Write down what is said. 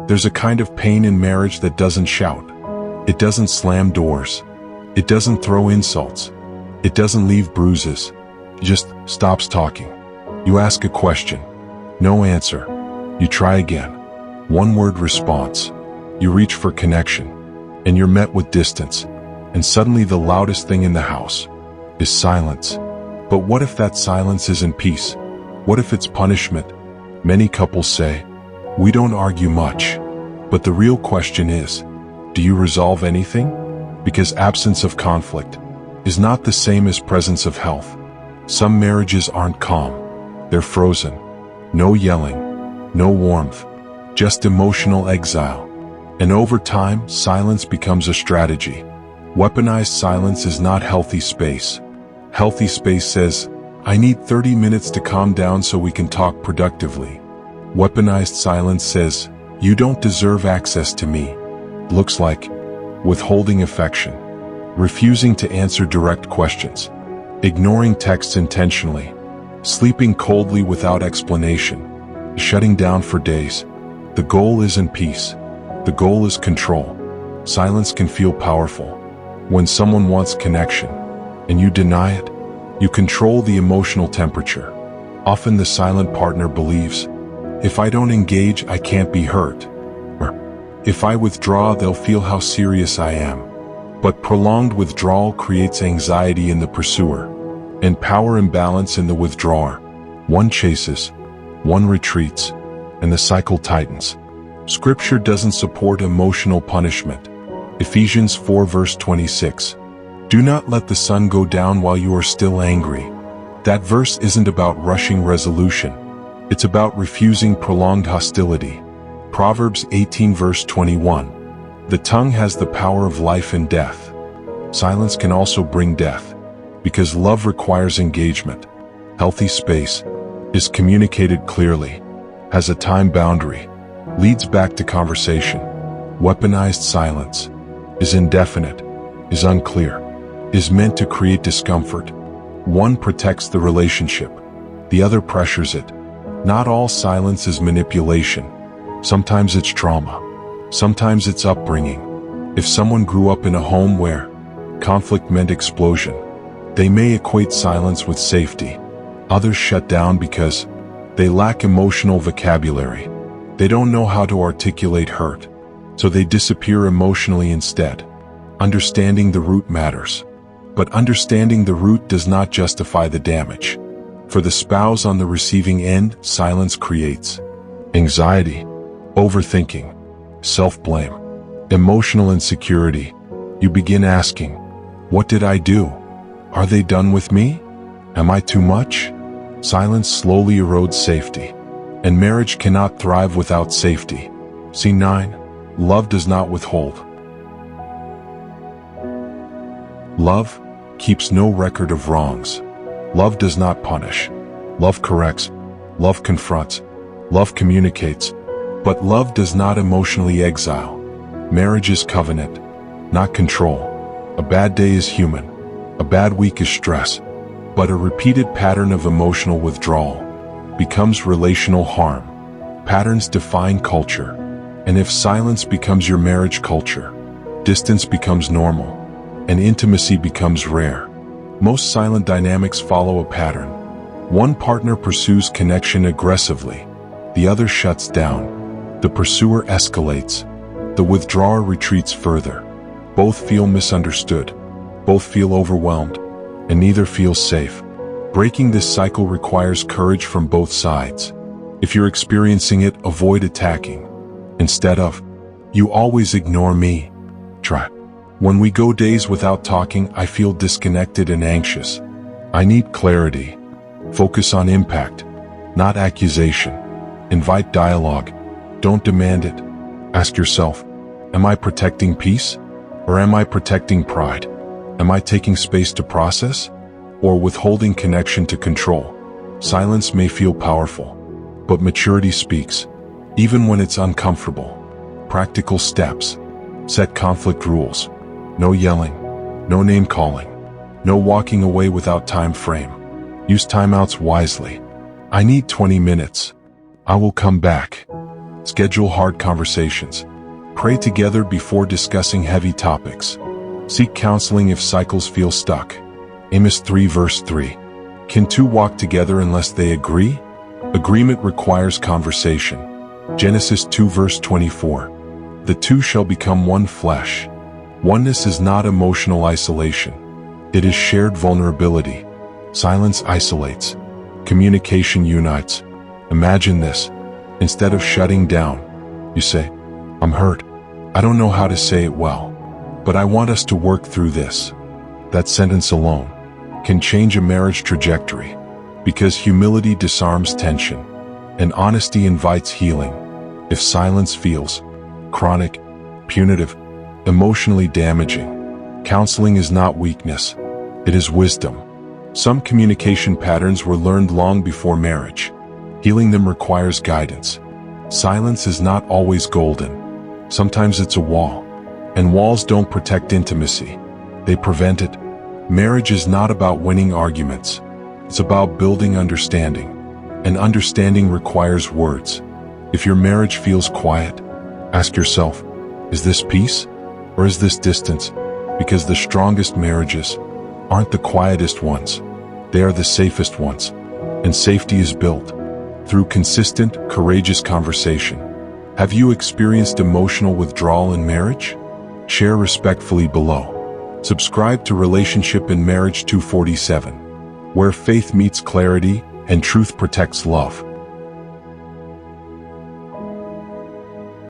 There's a kind of pain in marriage that doesn't shout. It doesn't slam doors. It doesn't throw insults. It doesn't leave bruises. It just stops talking. You ask a question. No answer. You try again. One word response. You reach for connection. And you're met with distance. And suddenly the loudest thing in the house is silence. But what if that silence isn't peace? What if it's punishment? Many couples say, "We don't argue much." But the real question is, do you resolve anything? Because absence of conflict is not the same as presence of health. Some marriages aren't calm. They're frozen. No yelling, no warmth, just emotional exile. And over time, silence becomes a strategy. Weaponized silence is not healthy space. Healthy space says, "I need 30 minutes to calm down so we can talk productively." Weaponized silence says, "You don't deserve access to me." Looks like withholding affection, refusing to answer direct questions, ignoring texts intentionally, sleeping coldly without explanation, shutting down for days. The goal isn't peace. The goal is control. Silence can feel powerful. When someone wants connection, and you deny it, you control the emotional temperature. Often the silent partner believes, "If I don't engage, I can't be hurt." Or, "If I withdraw, they'll feel how serious I am." But prolonged withdrawal creates anxiety in the pursuer, and power imbalance in the withdrawer. One chases, one retreats, and the cycle tightens. Scripture doesn't support emotional punishment. Ephesians 4 verse 26. Do not let the sun go down while you are still angry. That verse isn't about rushing resolution. It's about refusing prolonged hostility. Proverbs 18 verse 21. The tongue has the power of life and death. Silence can also bring death, because love requires engagement. Healthy space is communicated clearly, has a time boundary, leads back to conversation. Weaponized silence is indefinite, is unclear, is meant to create discomfort. One protects the relationship, the other pressures it. Not all silence is manipulation. Sometimes it's trauma. Sometimes it's upbringing. If someone grew up in a home where conflict meant explosion, they may equate silence with safety. Others shut down because they lack emotional vocabulary. They don't know how to articulate hurt, so they disappear emotionally instead. Understanding the root matters. But understanding the root does not justify the damage. For the spouse on the receiving end, silence creates anxiety, overthinking, self-blame, emotional insecurity. You begin asking, what did I do? Are they done with me? Am I too much? Silence slowly erodes safety, and marriage cannot thrive without safety. C9. Love does not withhold. Love keeps no record of wrongs. Love does not punish. Love corrects. Love confronts. Love communicates. But love does not emotionally exile. Marriage is covenant, not control. A bad day is human. A bad week is stress. But a repeated pattern of emotional withdrawal becomes relational harm. Patterns define culture. And if silence becomes your marriage culture, distance becomes normal, and intimacy becomes rare. Most silent dynamics follow a pattern. One partner pursues connection aggressively. The other shuts down. The pursuer escalates. The withdrawer retreats further. Both feel misunderstood. Both feel overwhelmed. And neither feels safe. Breaking this cycle requires courage from both sides. If you're experiencing it, avoid attacking. Instead of, "You always ignore me," try, "When we go days without talking, I feel disconnected and anxious. I need clarity." Focus on impact, not accusation. Invite dialogue. Don't demand it. Ask yourself, am I protecting peace? Or am I protecting pride? Am I taking space to process? Or withholding connection to control? Silence may feel powerful, but maturity speaks, even when it's uncomfortable. Practical steps. Set conflict rules. No yelling. No name calling. No walking away without time frame. Use timeouts wisely. I need 20 minutes. I will come back. Schedule hard conversations. Pray together before discussing heavy topics. Seek counseling if cycles feel stuck. Amos 3 verse 3. Can two walk together unless they agree? Agreement requires conversation. Genesis 2 verse 24. The two shall become one flesh. Oneness is not emotional isolation. It is shared vulnerability. Silence isolates. Communication unites. Imagine this. Instead of shutting down, you say, I'm hurt. I don't know how to say it well, but I want us to work through this. That sentence alone can change a marriage trajectory, because humility disarms tension, and honesty invites healing. If silence feels chronic, punitive, emotionally damaging, counseling is not weakness, it is wisdom. Some communication patterns were learned long before marriage. Healing them requires guidance. Silence is not always golden. Sometimes it's a wall, and walls don't protect intimacy. They prevent it. Marriage is not about winning arguments. It's about building understanding, and understanding requires words. If your marriage feels quiet, ask yourself, is this peace or is this distance? Because the strongest marriages aren't the quietest ones. They are the safest ones, and safety is built through consistent, courageous conversation. Have you experienced emotional withdrawal in marriage? Share respectfully below. Subscribe to Relationship in Marriage 247, where faith meets clarity and truth protects love.